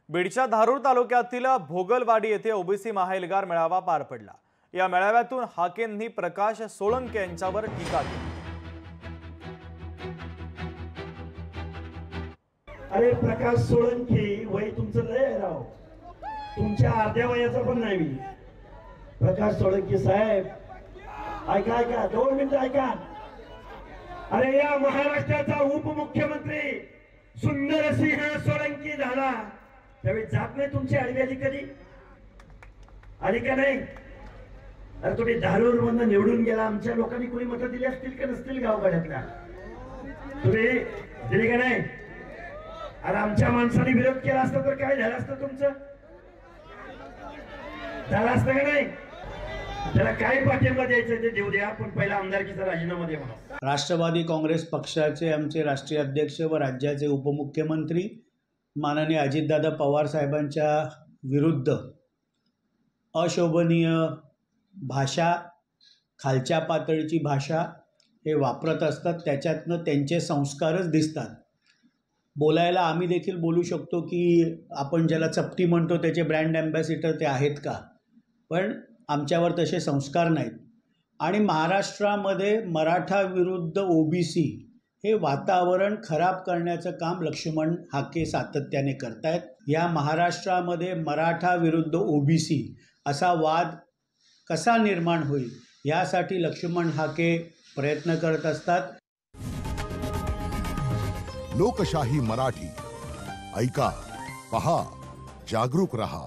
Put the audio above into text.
बीडच्या धारूर तालुक्यातील भोगलवाडी येथे ओबीसी महाएल्गार मेळावा पार पडला। या मेळाव्यातून हाकेंनी प्रकाश सोळंके यांच्यावर टीका केली। अरे प्रकाश सोळंके वय तुमचं लय आहे राव, तुमच्या अर्ध्या वयाचा पण नाही मी। प्रकाश सोळंके साहेब ऐका ऐका 2 मिनिटं ऐका। अरे या महाराष्ट्राचा उपमुख्यमंत्री सुंदरसिंह सोळंके झाला त्यावेळी जात नाही तुमची आडवी आली कधी आली का नाही? अरे तुम्ही धारूर मधून निवडून गेला, आमच्या लोकांनी कोणी मतं दिली असतील का नसतील गावगाड्यातल्या? तुम्ही दिली का नाही? अरे आमच्या माणसाने विरोध केला असता तर काय झालं असतं तुमचं? झालं असतं का नाही? त्याला काय पाठिंबा द्यायचं ते देऊ द्या, पण पहिला आमदारकीचा राजीनामा द्या म्हणा। राष्ट्रवादी काँग्रेस पक्षाचे आमचे राष्ट्रीय अध्यक्ष व राज्याचे उपमुख्यमंत्री माननीय अजितदादा पवार साहेबांच्या विरुद्ध अशोभनीय भाषा, खालच्या पातळीची भाषा हे वापरत असतात। त्याच्यातनं त्यांचे संस्कारच दिसतात। बोलायला आम्ही देखील बोलू शकतो की आपण ज्याला चपटी म्हणतो त्याचे ब्रँड ॲम्बॅसिडर ते आहेत का, पण आमच्यावर तसे संस्कार नाहीत। आणि महाराष्ट्रामध्ये मराठा विरुद्ध ओबीसी हे वातावरण खराब करण्याचं काम लक्ष्मण हाके सातत्याने करतायत। या महाराष्ट्रामध्ये मराठा विरुद्ध ओबीसी असा वाद कसा निर्माण होईल यासाठी लक्ष्मण हाके प्रयत्न करत असतात। लोकशाही मराठी ऐका, पहा, जागरूक रहा।